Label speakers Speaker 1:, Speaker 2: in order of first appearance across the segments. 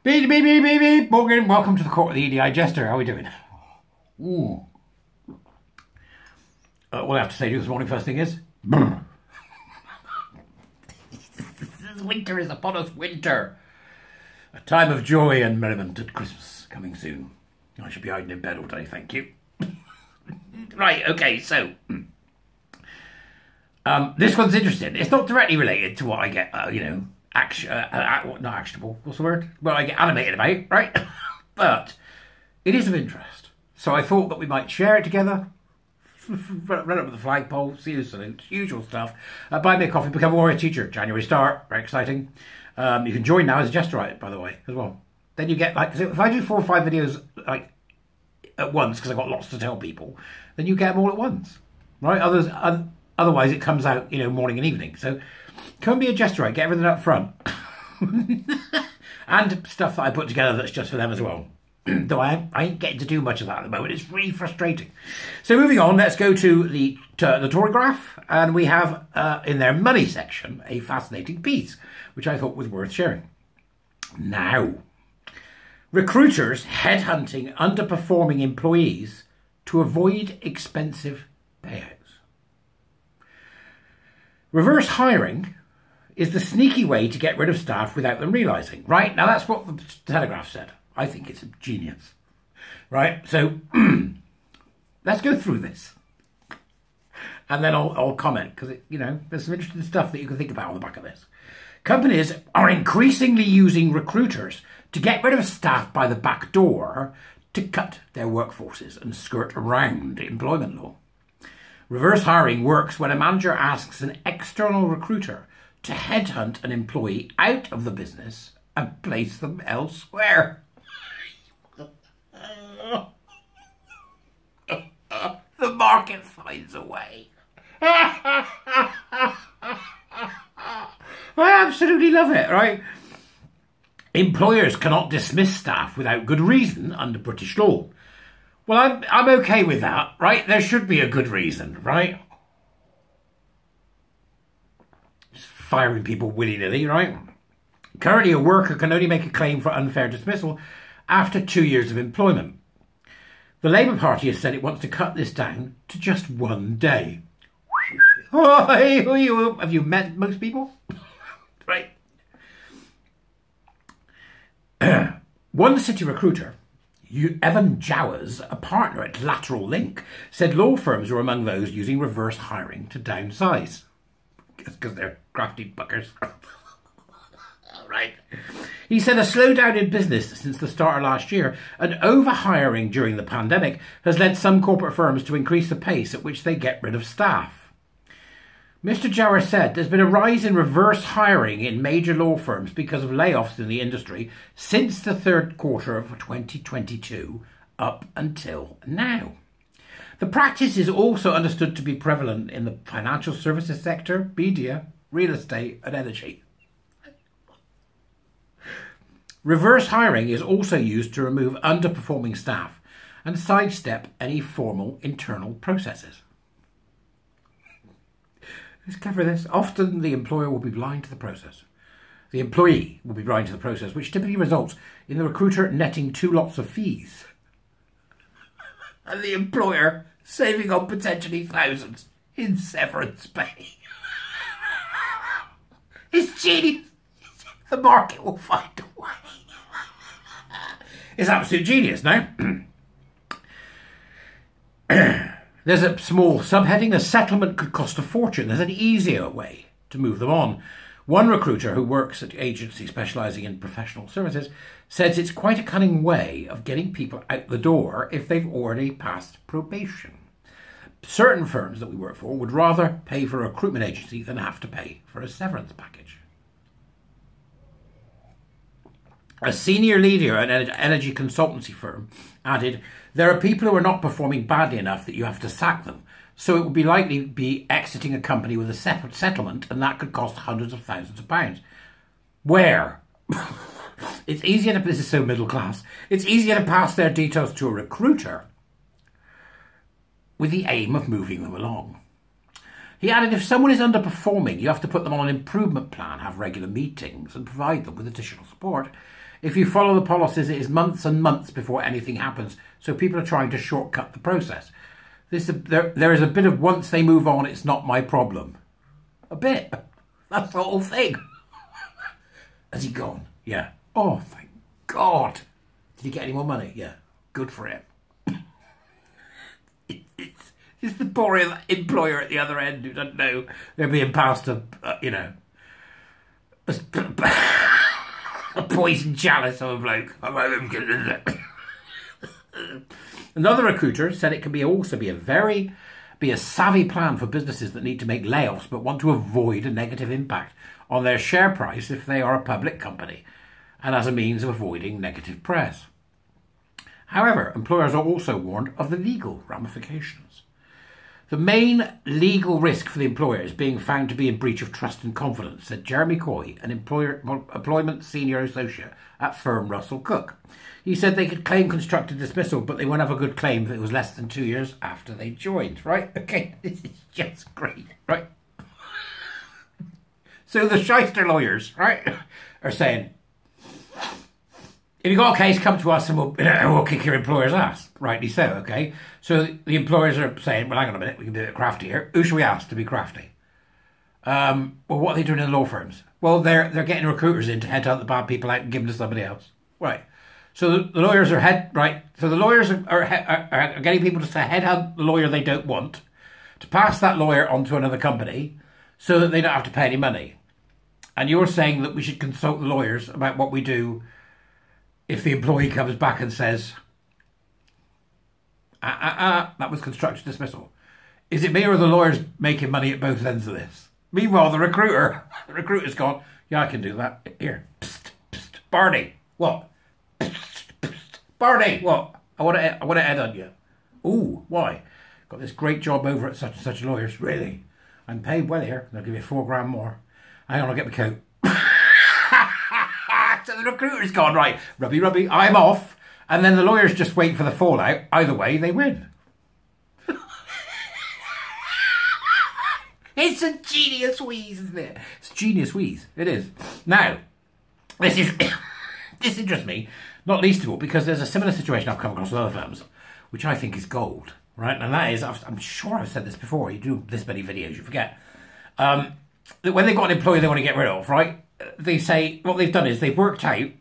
Speaker 1: Beep, beep, beep, beep, beep. Morgan, welcome to the court of the EDI Jester. How are we doing? Ooh. All I have to say to you this morning first thing is... Winter is upon us, winter. A time of joy and merriment at Christmas coming soon. I should be hiding in bed all day, thank you. Right, okay, so... this one's interesting. It's not directly related to what I get, not actionable, what's the word? Well, I get animated about, right? But it is of interest. So I thought that we might share it together, run up with the flagpole, see the salute, usual stuff. Buy me a coffee, become a warrior teacher. January start, very exciting. You can join now as a Jesterite, by the way, as well. Then you get, like, so if I do 4 or 5 videos, like, at once, because I've got lots to tell people, then you get them all at once, right? Otherwise, it comes out, morning and evening. So come be a Jesterite, get everything up front. And stuff that I put together that's just for them as well. Though I ain't getting to do much of that at the moment. It's really frustrating. So moving on, let's go to the Tory graph. And we have, in their money section, a fascinating piece, which I thought was worth sharing. Now, recruiters headhunting underperforming employees to avoid expensive payouts. Reverse hiring is the sneaky way to get rid of staff without them realising. Right? Now, that's what the Telegraph said. I think it's genius. Right? So, let's go through this. And then I'll comment, because, there's some interesting stuff that you can think about on the back of this. Companies are increasingly using recruiters to get rid of staff by the back door to cut their workforces and skirt around employment law. Reverse hiring works when a manager asks an external recruiter to headhunt an employee out of the business and place them elsewhere. The market finds a way. I absolutely love it, right? Employers cannot dismiss staff without good reason under British law. Well, I'm okay with that, right? There should be a good reason, right? Just firing people willy-nilly, right? Currently, a worker can only make a claim for unfair dismissal after 2 years of employment. The Labour Party has said it wants to cut this down to just 1 day. Oh, hey, have you met most people? Right. One city recruiter, Evan Jowers, a partner at Lateral Link, said law firms were among those using reverse hiring to downsize. Because they're crafty buggers. Right. He said a slowdown in business since the start of last year and overhiring during the pandemic has led some corporate firms to increase the pace at which they get rid of staff. Mr. Jowers said there's been a rise in reverse hiring in major law firms because of layoffs in the industry since the third quarter of 2022 up until now. The practice is also understood to be prevalent in the financial services sector, media, real estate and energy. Reverse hiring is also used to remove underperforming staff and sidestep any formal internal processes. Let's cover this. Often the employer will be blind to the process. The employee will be blind to the process, which typically results in the recruiter netting 2 lots of fees. And the employer saving on potentially thousands in severance pay. It's genius. The market will find a way. It's absolute genius, no? There's a small subheading. A settlement could cost a fortune. There's an easier way to move them on. One recruiter who works at an agency specialising in professional services says it's quite a cunning way of getting people out the door if they've already passed probation. Certain firms that we work for would rather pay for a recruitment agency than have to pay for a severance package. A senior leader at an energy consultancy firm added, there are people who are not performing badly enough that you have to sack them, so it would be likely to be exiting a company with a separate settlement, and that could cost hundreds of thousands of pounds. Where? It's easier to, this is so middle class, it's easier to pass their details to a recruiter with the aim of moving them along. He added, if someone is underperforming, you have to put them on an improvement plan, have regular meetings and provide them with additional support. If you follow the policies, it is months and months before anything happens. So people are trying to shortcut the process. There is a bit of once they move on, it's not my problem. A bit. That's the whole thing. Has he gone? Yeah. Oh, thank God. Did he get any more money? Yeah. Good for him. It's the poor employer at the other end who doesn't know they're being passed a poison chalice of a bloke. Another recruiter said it can also be a savvy plan for businesses that need to make layoffs but want to avoid a negative impact on their share price if they are a public company, and as a means of avoiding negative press. However, employers are also warned of the legal ramifications. The main legal risk for the employer is being found to be in breach of trust and confidence, said Jeremy Coy, an employment senior associate at firm Russell Cook. He said they could claim constructive dismissal, but they won't have a good claim if it was less than 2 years after they joined, right? Okay, this is just great, right? So the shyster lawyers, right, are saying, if you've got a case, come to us and we'll kick your employer's ass. Rightly so, okay? So the employers are saying, well, hang on a minute, we can do it crafty here. Who should we ask to be crafty? Well, what are they doing in the law firms? Well, they're getting recruiters in to headhunt the bad people out and give them to somebody else. Right. So the lawyers are So the lawyers are getting people to headhunt the lawyer they don't want, to pass that lawyer on to another company so that they don't have to pay any money. And you're saying that we should consult the lawyers about what we do if the employee comes back and says, that was constructive dismissal. Is it me or the lawyers making money at both ends of this? Meanwhile, the recruiter's gone, yeah, I can do that. Here, psst, psst, Barney, what? Psst, psst, Barney, what? I want to head on you. Ooh, why? Got this great job over at such and such lawyers. Really? I'm paid well here. They'll give you $4,000 more. Hang on, I'll get my coat. So the recruiter's gone, right, rubby, I'm off. And then the lawyers just wait for the fallout. Either way, they win. It's a genius wheeze, isn't it? It's a genius wheeze. It is. Now, this interests me, not least of all, because there's a similar situation I've come across with other firms, which I think is gold, right? And that is, I'm sure I've said this before, you do this many videos, you forget. That when they've got an employee they want to get rid of, right? They say, what they've done is they've worked out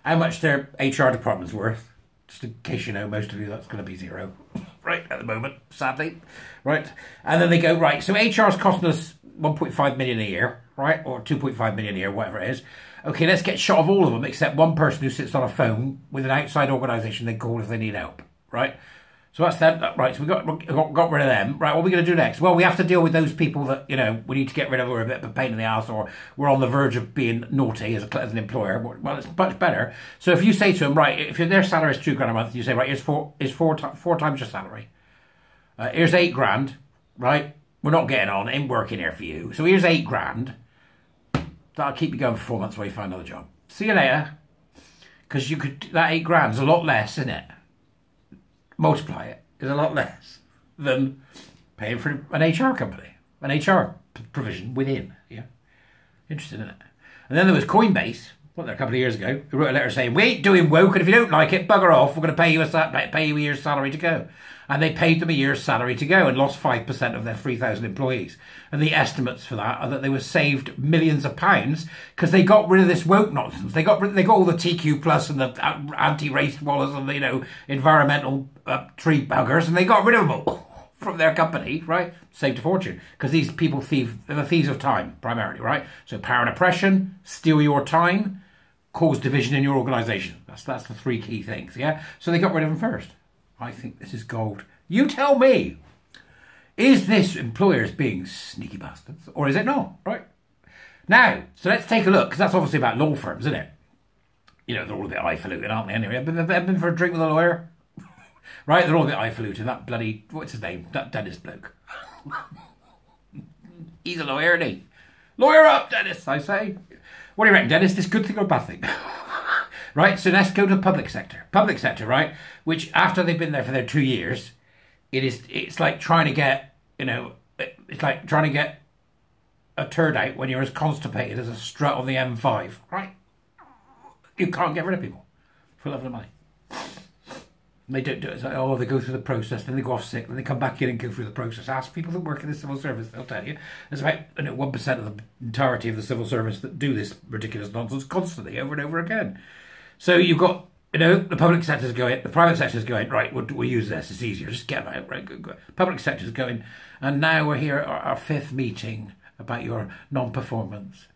Speaker 1: how much their HR department's worth. Just in case you know, most of you, that's going to be zero, right, at the moment, sadly, right? And then they go, right, so HR's costing us 1.5 million a year, right, or 2.5 million a year, whatever it is. Okay, let's get shot of all of them except one person who sits on a phone with an outside organisation they call if they need help, right? So that's them, right, so we got rid of them. Right, what are we going to do next? Well, we have to deal with those people that, you know, we need to get rid of, or a bit of a pain in the ass, or we're on the verge of being naughty as an employer. Well, it's much better. So if you say to them, right, if their salary is £2,000 a month, you say, right, here's four times your salary. Here's £8,000, right? We're not getting on, ain't working here for you. So here's £8,000. That'll keep you going for 4 months while you find another job. See you later. Because that £8,000 is a lot less, isn't it? Multiply it is a lot less than paying for an HR company, an HR provision within. Yeah, interesting, isn't it? And then there was Coinbase, a couple of years ago, who wrote a letter saying, we ain't doing woke, and if you don't like it, bugger off. We're going to pay you a year's salary to go. And they paid them a year's salary to go and lost 5% of their 3,000 employees. And the estimates for that are that they were saved millions of pounds because they got rid of this woke nonsense. They got all the TQ plus and the anti-race wallers and the, you know, environmental tree buggers, and they got rid of them all from their company, right? Saved a fortune because these people they're the thieves of time primarily, right? So power and oppression, steal your time, cause division in your organisation. That's the three key things, yeah? So they got rid of them first. I think this is gold. You tell me. Is this employers being sneaky bastards, or is it not? Right? Now, so let's take a look, because that's obviously about law firms, isn't it? You know, they're all a bit highfalutin, aren't they, anyway? I've been for a drink with a lawyer. Right? They're all a bit highfalutin. That bloody, what's his name? That Dennis bloke. He's a lawyer, isn't he? Lawyer up, Dennis, I say. What do you reckon, Dennis? This good thing or bad thing? Right, so let's go to the public sector. Public sector, right, which after they've been there for their 2 years, it's like trying to get, you know, it's like trying to get a turd out when you're as constipated as a strut on the M5, right? You can't get rid of people for love of money. And they don't do it. It's like, oh, they go through the process, then they go off sick, then they come back in and go through the process. Ask people that work in the civil service, they'll tell you. There's about 1% of the entirety of the civil service that do this ridiculous nonsense constantly, over and over again. So you've got, the public sector's going, the private sector's going, right, we'll use this, it's easier, just get them out, right, go. Public sector's going, and now we're here at our 5th meeting about your non-performance.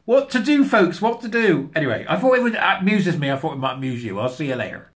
Speaker 1: What to do, folks? What to do? Anyway, I thought it would amuse me. I thought it might amuse you. I'll see you later.